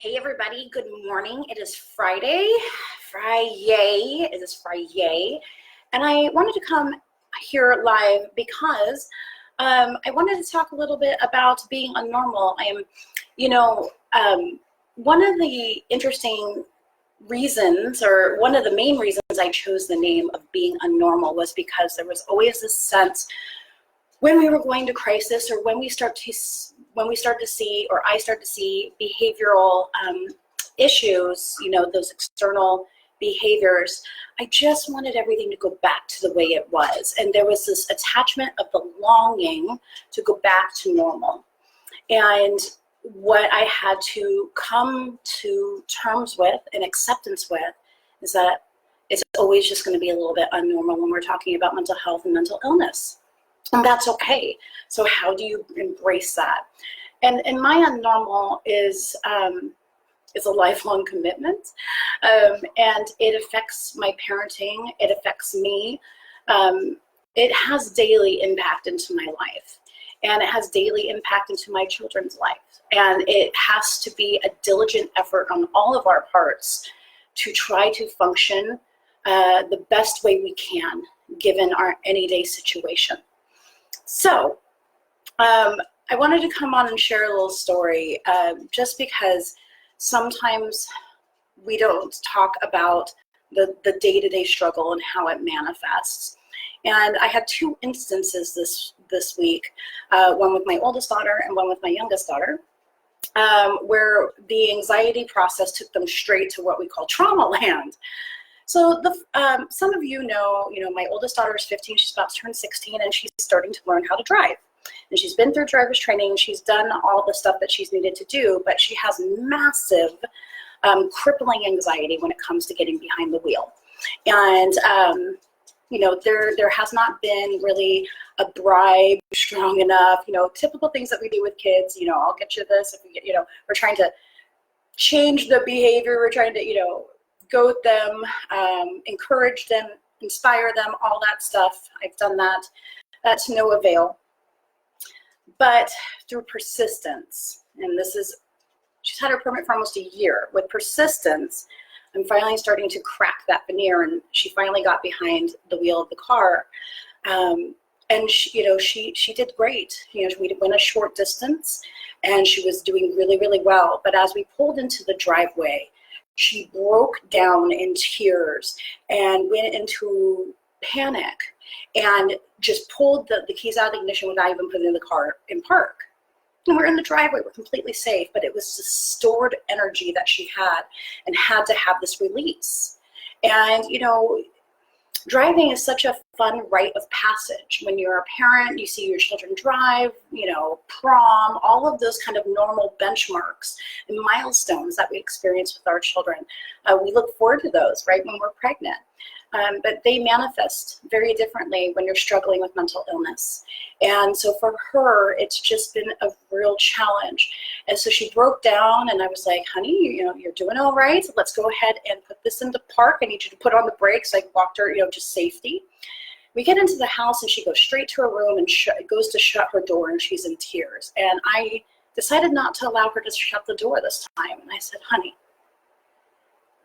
Hey everybody, good morning. It is Friday. It is Friday. And I wanted to come here live because I wanted to talk a little bit about being unnormal. One of the interesting reasons, or one of the main reasons I chose the name of being unnormal was because there was always this sense when we were going to crisis, or when I start to see behavioral issues, those external behaviors, I just wanted everything to go back to the way it was. And there was this attachment of the longing to go back to normal. And what I had to come to terms with and acceptance with is that it's always just going to be a little bit unnormal when we're talking about mental health and mental illness. And that's okay. So how do you embrace that? And my unnormal is a lifelong commitment, and it affects my parenting. It affects me. It has daily impact into my life, and it has daily impact into my children's life. And it has to be a diligent effort on all of our parts to try to function the best way we can, given our any-day situation. So I wanted to come on and share a little story, just because sometimes we don't talk about the day-to-day struggle and how it manifests. And I had two instances this week, one with my oldest daughter and one with my youngest daughter, where the anxiety process took them straight to what we call trauma land. So some of you know, my oldest daughter is 15, she's about to turn 16, and she's starting to learn how to drive. And she's been through driver's training, she's done all the stuff that she's needed to do, but she has massive crippling anxiety when it comes to getting behind the wheel. And, there has not been really a bribe strong enough, typical things that we do with kids, I'll get you this, if we get, we're trying to change the behavior, we're trying to, goad them, encourage them, inspire them, all that stuff. I've done that. That's no avail. But through persistence, and she's had her permit for almost a year. With persistence, I'm finally starting to crack that veneer, and she finally got behind the wheel of the car. And she did great. We went a short distance, and she was doing really, really well. But as we pulled into the driveway, she broke down in tears and went into panic and just pulled the keys out of the ignition without even putting the car in park. And we're in the driveway, we're completely safe, but it was the stored energy that she had and had to have this release. And, driving is such a fun rite of passage. When you're a parent, you see your children drive, prom, all of those kind of normal benchmarks and milestones that we experience with our children. We look forward to those, right, when we're pregnant. But they manifest very differently when you're struggling with mental illness. And so for her, it's just been a real challenge. And so she broke down, and I was like, honey, you're doing all right. Let's go ahead and put this into park. I need you to put on the brakes. I walked her, just safety. We get into the house, and she goes straight to her room and goes to shut her door, and she's in tears. And I decided not to allow her to shut the door this time. And I said, honey,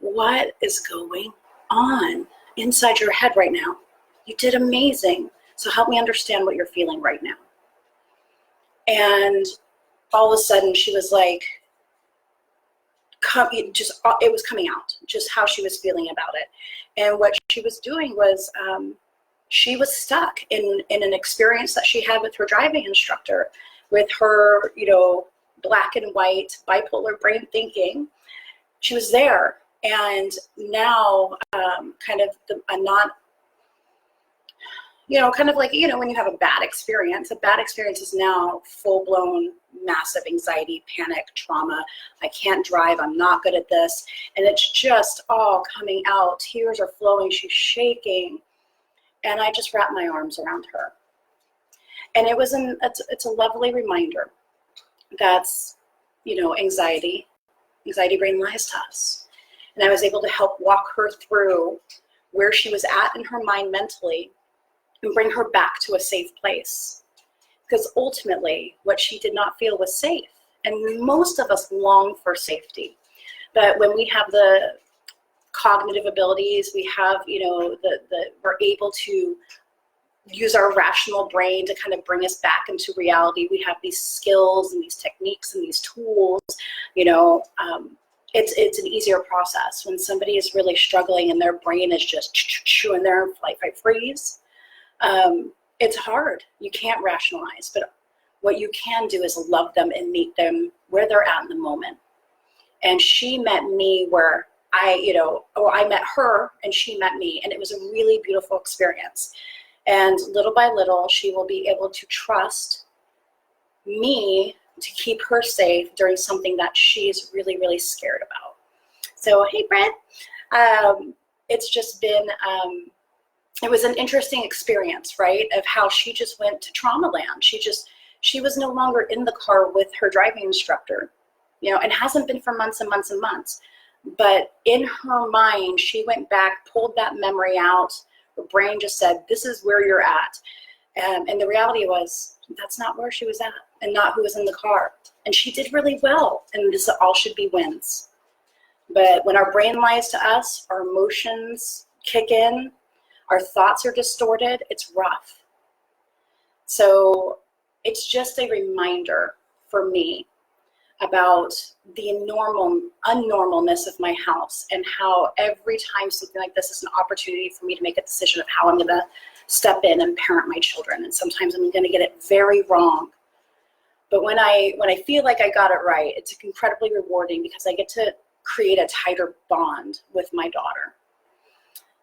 what is going on inside your head right now? You did amazing. So help me understand what you're feeling right now. And all of a sudden she was like, it was coming out, just how she was feeling about it. And what she was doing was, she was stuck in an experience that she had with her driving instructor, with her, black and white bipolar brain thinking. She was there. And now, when you have a bad experience is now full-blown massive anxiety, panic, trauma. I can't drive, I'm not good at this. And it's just all coming out. Tears are flowing, she's shaking. And I just wrapped my arms around her. And it's a lovely reminder that's, anxiety brain lies to us. And I was able to help walk her through where she was at in her mind mentally and bring her back to a safe place. Because ultimately, what she did not feel was safe. And most of us long for safety. But when we have the cognitive abilities, we have, we're able to use our rational brain to kind of bring us back into reality. We have these skills and these techniques and these tools, it's an easier process. When somebody is really struggling and their brain is just chewing their flight, fight, freeze, it's hard. You can't rationalize, but what you can do is love them and meet them where they're at in the moment. And she met me where I met her and she met me, and it was a really beautiful experience. And little by little, she will be able to trust me to keep her safe during something that she is really, really scared about. So, hey, Brett, it's just been, it was an interesting experience, right, of how she just went to trauma land. She was no longer in the car with her driving instructor, and hasn't been for months and months and months. But in her mind, she went back, pulled that memory out. Her brain just said, this is where you're at. And the reality was, that's not where she was at and not who was in the car. And she did really well. And this all should be wins. But when our brain lies to us, our emotions kick in, our thoughts are distorted, it's rough. So it's just a reminder for me about the unnormalness of my house, and how every time something like this is an opportunity for me to make a decision of how I'm going to step in and parent my children. And sometimes I'm going to get it very wrong. But when I feel like I got it right, it's incredibly rewarding because I get to create a tighter bond with my daughter.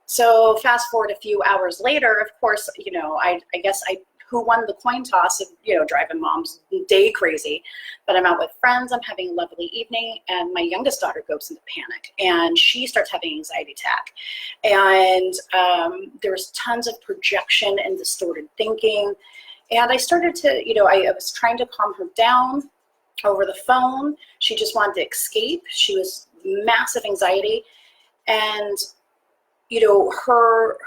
So fast forward a few hours later, of course, I guess who won the coin toss of, driving mom's day crazy. But I'm out with friends, I'm having a lovely evening, and my youngest daughter goes into panic, and she starts having an anxiety attack. And there was tons of projection and distorted thinking. And I started to, I was trying to calm her down over the phone. She just wanted to escape. She was massive anxiety. And her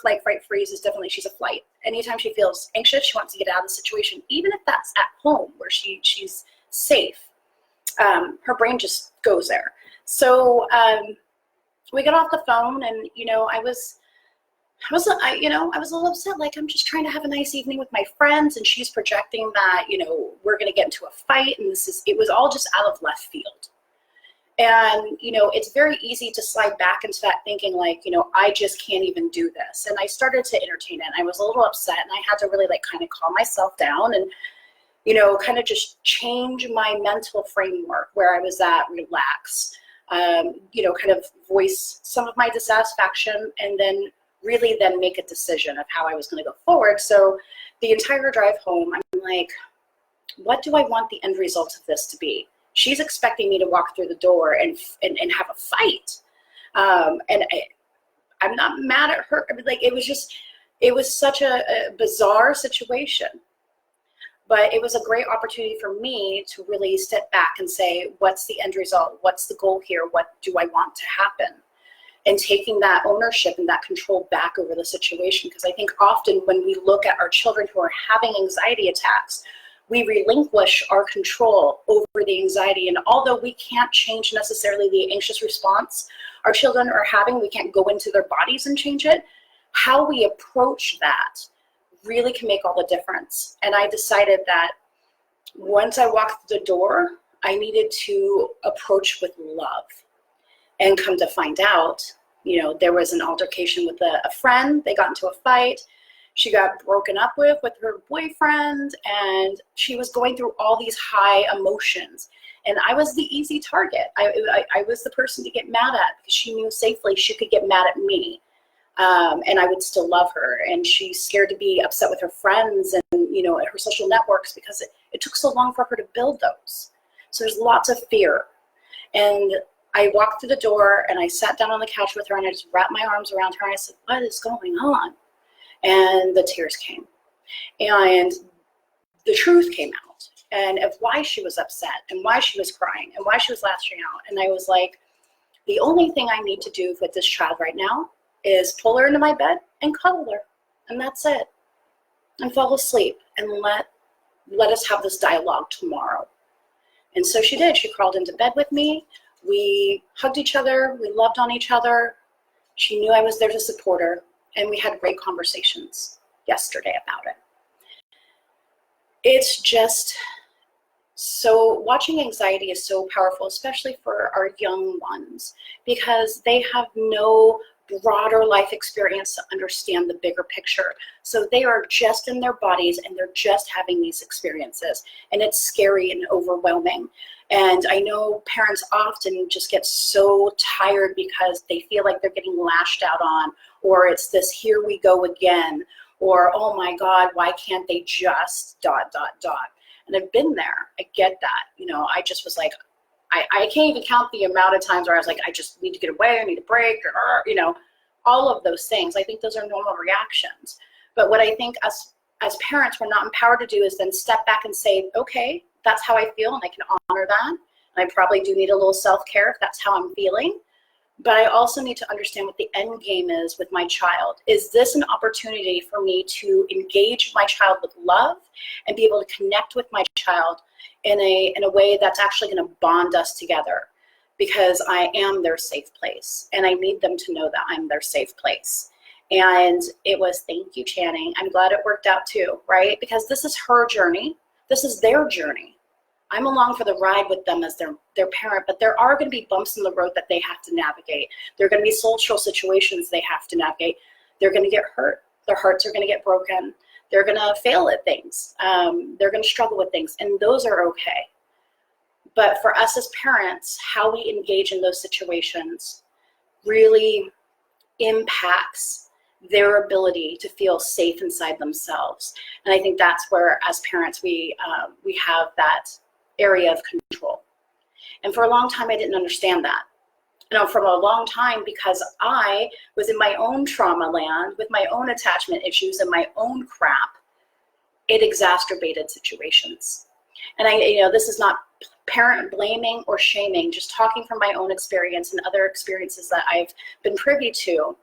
flight, fight, freeze is definitely, she's a flight. Anytime she feels anxious, she wants to get out of the situation, even if that's at home where she's safe. Her brain just goes there. So we got off the phone, and I was a little upset. Like, I'm just trying to have a nice evening with my friends, and she's projecting that we're going to get into a fight, and it was all just out of left field. And, it's very easy to slide back into that thinking like, I just can't even do this. And I started to entertain it. And I was a little upset, and I had to really kind of calm myself down and, kind of just change my mental framework where I was at, relax, kind of voice some of my dissatisfaction, and then really then make a decision of how I was going to go forward. So the entire drive home, I'm like, what do I want the end result of this to be? She's expecting me to walk through the door and have a fight. I'm not mad at her. Like, it was such a bizarre situation. But it was a great opportunity for me to really step back and say, what's the end result? What's the goal here? What do I want to happen? And taking that ownership and that control back over the situation. Because I think often when we look at our children who are having anxiety attacks, we relinquish our control over the anxiety. And although we can't change necessarily the anxious response our children are having, we can't go into their bodies and change it, how we approach that really can make all the difference. And I decided that once I walked through the door, I needed to approach with love. And come to find out, there was an altercation with a friend. They got into a fight. She got broken up with her boyfriend, and she was going through all these high emotions. And I was the easy target. I was the person to get mad at, because she knew safely she could get mad at me, and I would still love her. And she's scared to be upset with her friends and her social networks, because it took so long for her to build those. So there's lots of fear. And I walked through the door, and I sat down on the couch with her, and I just wrapped my arms around her, and I said, what is going on? And the tears came, and the truth came out, and of why she was upset, and why she was crying, and why she was lashing out. And I was like, the only thing I need to do with this child right now is pull her into my bed and cuddle her, and that's it, and fall asleep, and let us have this dialogue tomorrow. And so she did. She crawled into bed with me. We hugged each other, we loved on each other. She knew I was there to support her, and we had great conversations yesterday about it. It's just so, watching anxiety is so powerful, especially for our young ones, because they have no broader life experience to understand the bigger picture. So they are just in their bodies and they're just having these experiences, and it's scary and overwhelming. And I know parents often just get so tired because they feel like they're getting lashed out on, or it's this here we go again, or oh my God, why can't they just ... And I've been there. I get that. I just was like, I can't even count the amount of times where I was like, I just need to get away, I need a break, or, all of those things. I think those are normal reactions. But what I think as parents, we're not empowered to do is then step back and say, okay, that's how I feel, and I can honor that. And I probably do need a little self-care if that's how I'm feeling. But I also need to understand what the end game is with my child. Is this an opportunity for me to engage my child with love and be able to connect with my child in a way that's actually going to bond us together? Because I am their safe place, and I need them to know that I'm their safe place. And it was, thank you, Channing. I'm glad it worked out too, right? Because this is her journey. This is their journey. I'm along for the ride with them as their parent, but there are going to be bumps in the road that they have to navigate. There are going to be social situations they have to navigate. They're going to get hurt. Their hearts are going to get broken. They're going to fail at things. They're going to struggle with things, and those are okay. But for us as parents, how we engage in those situations really impacts their ability to feel safe inside themselves. And I think that's where, as parents, we have that area of control. And for a long time, I didn't understand that. For a long time, because I was in my own trauma land with my own attachment issues and my own crap, it exacerbated situations. And this is not parent blaming or shaming, just talking from my own experience and other experiences that I've been privy to.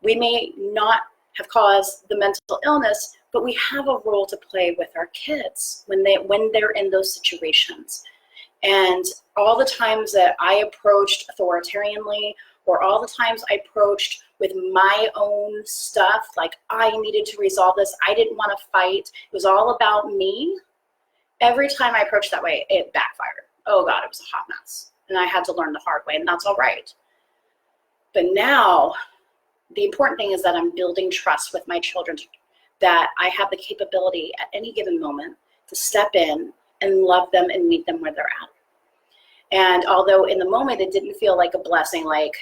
We may not have caused the mental illness, but we have a role to play with our kids when they're in those situations. And all the times that I approached authoritarianly, or all the times I approached with my own stuff, like I needed to resolve this, I didn't want to fight, it was all about me. Every time I approached that way, it backfired. Oh God, it was a hot mess. And I had to learn the hard way, and that's all right. But now, the important thing is that I'm building trust with my children, that I have the capability at any given moment to step in and love them and meet them where they're at. And although in the moment it didn't feel like a blessing, like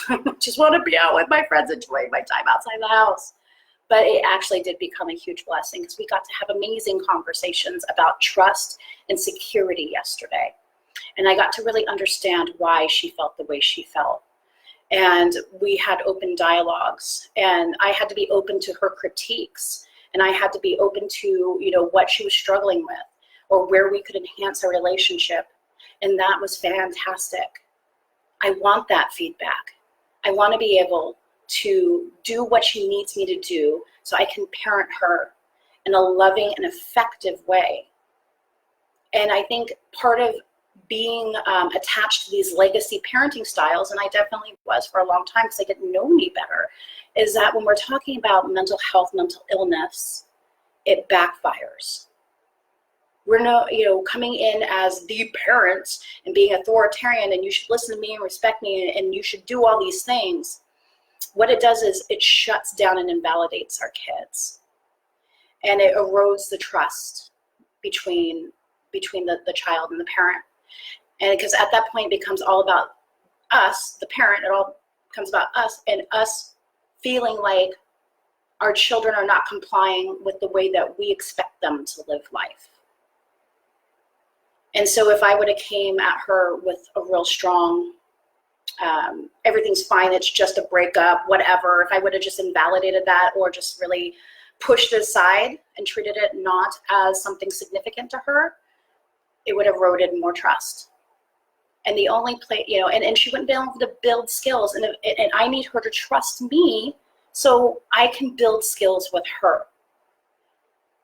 I just want to be out with my friends, enjoying my time outside the house, but it actually did become a huge blessing because we got to have amazing conversations about trust and security yesterday. And I got to really understand why she felt the way she felt. And we had open dialogues, and I had to be open to her critiques, and I had to be open to, what she was struggling with or where we could enhance our relationship. And that was fantastic. I want that feedback. I want to be able to do what she needs me to do so I can parent her in a loving and effective way. And I think part of being attached to these legacy parenting styles, and I definitely was for a long time because they didn't know me better, is that when we're talking about mental health, mental illness, it backfires. We're coming in as the parents and being authoritarian, and you should listen to me and respect me, and you should do all these things. What it does is it shuts down and invalidates our kids, and it erodes the trust between the child and the parent. And because at that point it becomes all about us, the parent, it all becomes about us and us feeling like our children are not complying with the way that we expect them to live life. And so if I would have came at her with a real strong, everything's fine, it's just a breakup, whatever, if I would have just invalidated that or just really pushed it aside and treated it not as something significant to her, it would have eroded more trust. And the only place, and she wouldn't be able to build skills. And I need her to trust me so I can build skills with her.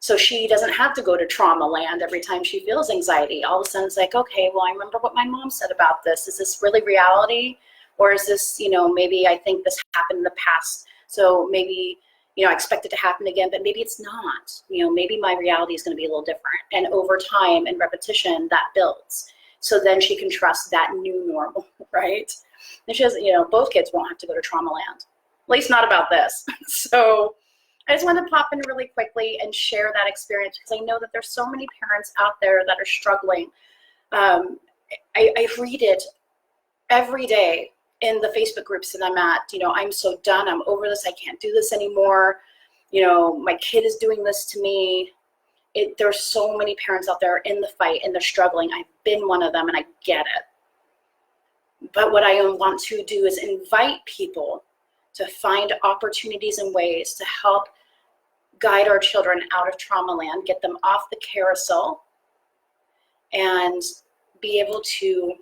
So she doesn't have to go to trauma land every time she feels anxiety. All of a sudden it's like, okay, well, I remember what my mom said about this. Is this really reality? Or is this, maybe I think this happened in the past. So maybe, I expect it to happen again, but maybe it's not. Maybe my reality is going to be a little different. And over time and repetition, that builds. So then she can trust that new normal, right? And she has, both kids won't have to go to trauma land. At least not about this. So I just wanted to pop in really quickly and share that experience because I know that there's so many parents out there that are struggling. I read it every day in the Facebook groups that I'm at. I'm so done. I'm over this. I can't do this anymore. My kid is doing this to me. There's so many parents out there in the fight and they're struggling. I've been one of them and I get it. But what I want to do is invite people to find opportunities and ways to help guide our children out of trauma land, get them off the carousel, and be able to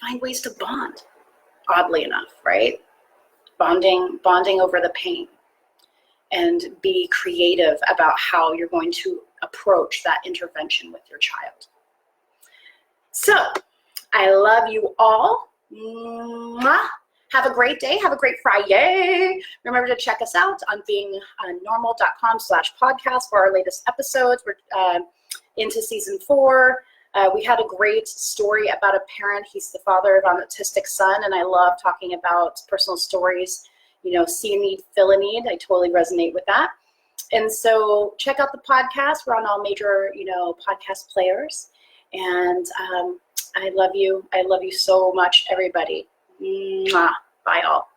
find ways to bond, oddly enough, right? Bonding over the pain, and be creative about how you're going to approach that intervention with your child. So, I love you all. Mwah. Have a great day. Have a great Friday. Remember to check us out on beingnormal.com/podcast for our latest episodes. We're into season 4. We had a great story about a parent. He's the father of an autistic son, and I love talking about personal stories. See a need, fill a need. I totally resonate with that. And so check out the podcast. We're on all major, podcast players. And I love you. I love you so much, everybody. Mwah. Bye all.